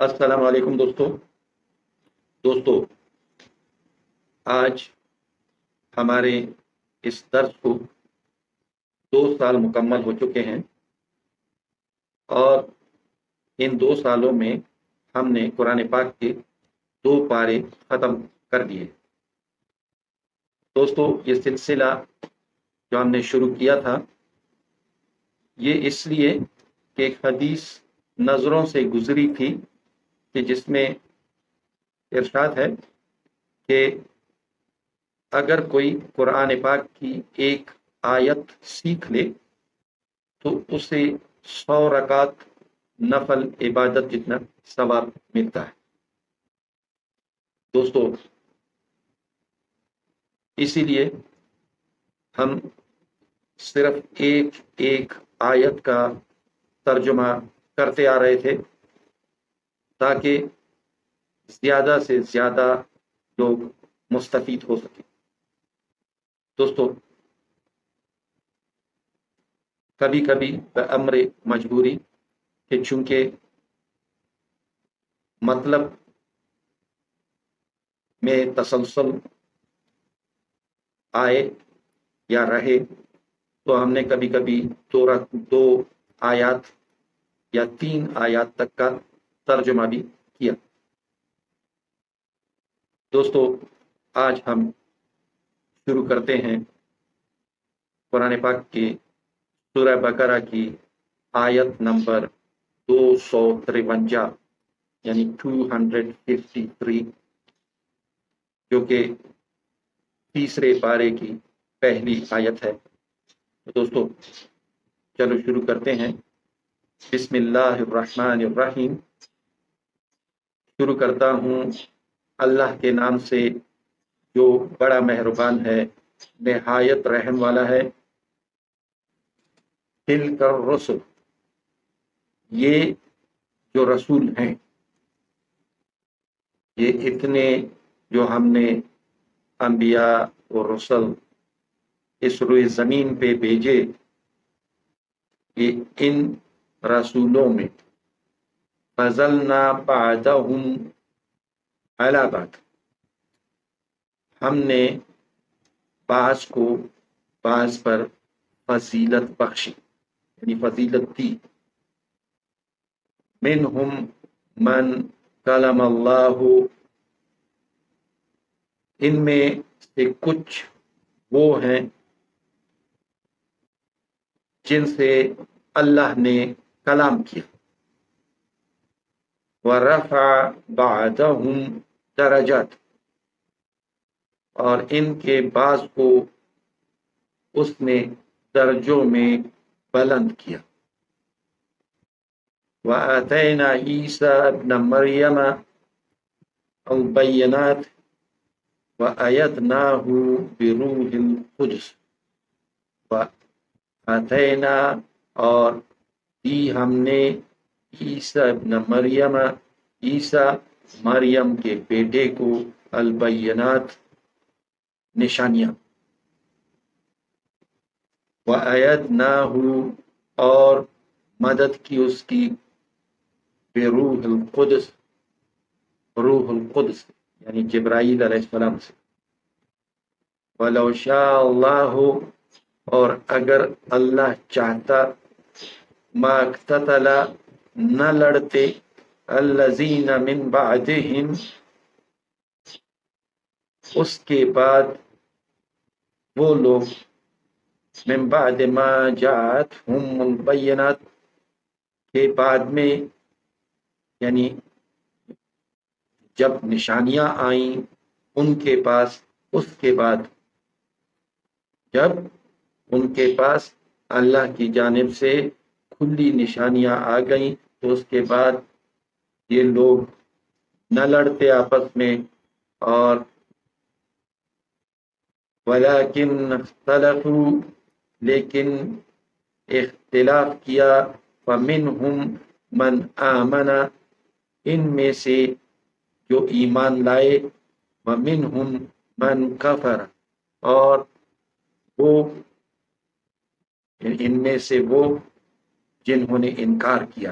السلام علیکم دوستو آج ہمارے اس درس کو 2 سال مکمل ہو چکے ہیں اور ان 2 سالوں میں ہم نے قرآن پاک کے 2 پارے ختم کر دیے۔ دوستو یہ سلسلہ جو ہم نے شروع کیا تھا یہ اس لیے کہ ایک حدیث نظروں سے گزری تھی کہ جس میں ارشاد ہے کہ اگر کوئی قرآن پاک کی ایک آیت سیکھ لے تو اسے 100 رکعت نفل عبادت جتنا ثواب ملتا ہے۔ دوستو اسی لیے ہم صرف ایک آیت کا ترجمہ کرتے آ رہے تھے تاکہ زیادہ سے زیادہ لوگ مستفید ہو سکیں۔ دوستو کبھی کبھی بامر مجبوری کہ چونکہ مطلب میں تسلسل آئے یا رہے تو ہم نے کبھی کبھی 2 آیات یا 3 آیات تک کا ترجمہ بھی کیا۔ دوستو آج ہم شروع کرتے ہیں قرآن پاک کے سورہ بقرہ کی آیت نمبر 253 یعنی 253 جو کہ تیسرے پارے کی پہلی آیت ہے۔ دوستو چلو شروع کرتے ہیں۔ بسم اللہ الرحمن الرحیم۔ شروع کرتا ہوں اللہ کے نام سے جو بڑا مہربان ہے نہایت رحم والا ہے۔ تلک الرسل، یہ جو رسول ہیں، یہ اتنے جو ہم نے انبیاء اور رسل اس روئے زمین پہ بھیجے، یہ ان رسولوں میں فضلنا بعدہم علی بعد، ہم نے بعض کو بعض پر فضیلت بخشی یعنی فضیلت دی۔ منہم من کلم اللہ، ان میں سے کچھ وہ ہیں جن سے اللہ نے کلام کیا۔ ورفع بعضہم درجات، اور ان کے بعض کو اس نے درجوں میں بلند کیا۔ وآتینا عیسیٰ ابن مریم البینات وأیدناہ بروح القدس، وآتینا اور دی ہم نے عیسیٰ ابن مریم، عیسیٰ مریم کے بیٹے کو البینات نشانیاں، وَأَيَدْنَاهُ اور مدد کی اس کی بروح القدس، روح القدس یعنی جبرائیل علیہ السلام سے۔ وَلَوْ شَاءَ اللَّهُ، اور اگر اللہ چاہتا، مَا اقْتَتَلَ نہ لڑتے، الَّذِينَ مِن بَعْدِهِمْ اس کے بعد وہ لوگ، من بعد ما جاءتهم البینات کے بعد میں، یعنی جب نشانیاں آئیں ان کے پاس، اس کے بعد جب ان کے پاس اللہ کی جانب سے کھلی نشانیاں آ گئیں تو اس کے بعد یہ لوگ نہ لڑتے آپس میں، اور ولیکن اختلفوا لیکن اختلاف کیا، فمنہم من آمن ان میں سے جو ایمان لائے، ومنہم من کفر اور وہ ان میں سے وہ جنہوں نے انکار کیا۔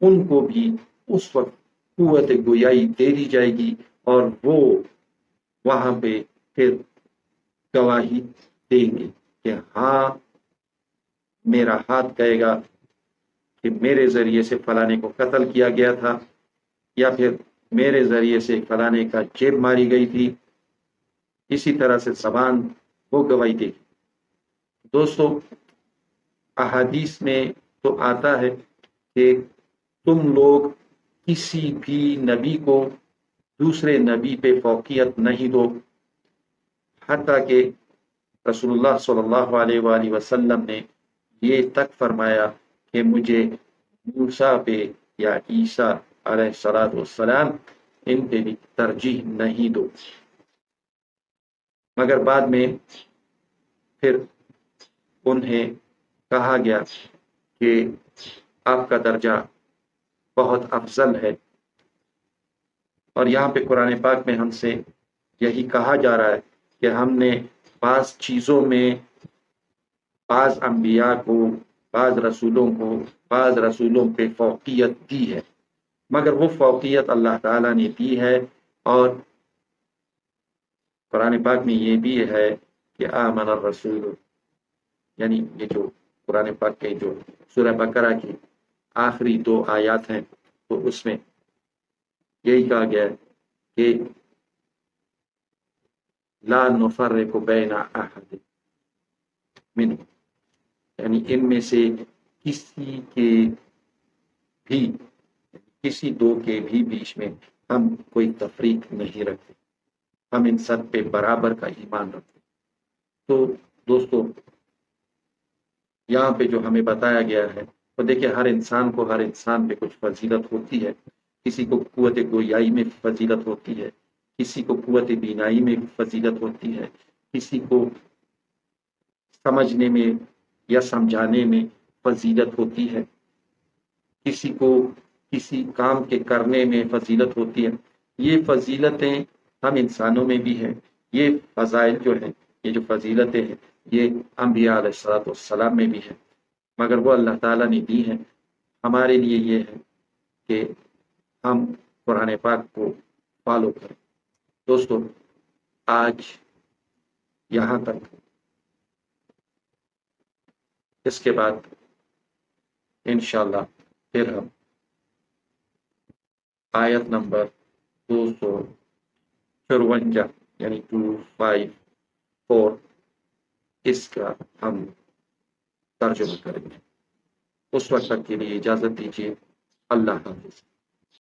ان کو بھی اس وقت قوت گویائی دے دی جائے گی اور وہ وہاں پہ پھر گواہی دیں گے کہ ہاں میرا ہاتھ کہے گا کہ میرے ذریعے سے فلانے کو قتل کیا گیا تھا، یا پھر میرے ذریعے سے فلانے کا جیب ماری گئی تھی۔ اسی طرح سے زبان وہ گواہی دے گی۔ دوستو، احادیث میں تو آتا ہے کہ تم لوگ کسی بھی نبی کو دوسرے نبی پہ فوقیت نہیں دو، حتیٰ کہ رسول اللہ صلی اللہ علیہ وآلہ وسلم نے یہ تک فرمایا کہ مجھے موسیٰ پہ یا عیسیٰ علیہ السلام ان پہ بھی ترجیح نہیں دو۔ مگر بعد میں پھر انہیں کہا گیا کہ آپ کا درجہ بہت افضل ہے، اور یہاں پہ قرآن پاک میں ہم سے یہی کہا جا رہا ہے کہ ہم نے بعض چیزوں میں بعض انبیاء کو، بعض رسولوں پہ فوقیت دی ہے، مگر وہ فوقیت اللہ تعالیٰ نے دی ہے۔ اور قرآن پاک میں یہ بھی ہے کہ آمن الرسول، یعنی یہ جو قرآن پاک کے جو سورہ بقرہ کی آخری 2 آیات ہیں، تو اس میں یہی کہا گیا ہے کہ لا نفرق بین احد منہ، یعنی ان میں سے کسی کے بھی، کسی 2 کے بھی بیچ میں ہم کوئی تفریق نہیں رکھتے، ہم ان سب پہ برابر کا ایمان رکھتے۔ تو دوستو، یہاں پہ جو ہمیں بتایا گیا ہے، تو دیکھیں ہر انسان پہ کچھ فضیلت ہوتی ہے۔ کسی کو قوت گویائی میں فضیلت ہوتی ہے، کسی کو قوت بینائی میں فضیلت ہوتی ہے، کسی کو سمجھنے میں یا سمجھانے میں فضیلت ہوتی ہے، کسی کو کسی کام کے کرنے میں فضیلت ہوتی ہے۔ یہ فضیلتیں ہم انسانوں میں بھی ہیں، یہ فضائل جو ہیں، یہ جو فضیلتیں ہیں، یہ انبیاء علیہ السلام میں بھی ہیں، مگر وہ اللہ تعالیٰ نے دی ہیں۔ ہمارے لیے یہ ہے کہ ہم قرآن پاک کو فالو کریں۔ دوستو، آج یہاں تک، اس کے بعد انشاءاللہ پھر ہم آیت نمبر 254 یعنی 254 اس کا ہم ترجمہ کریں گے۔ اس وقت تک کے لیے اجازت دیجیے۔ اللہ حافظ۔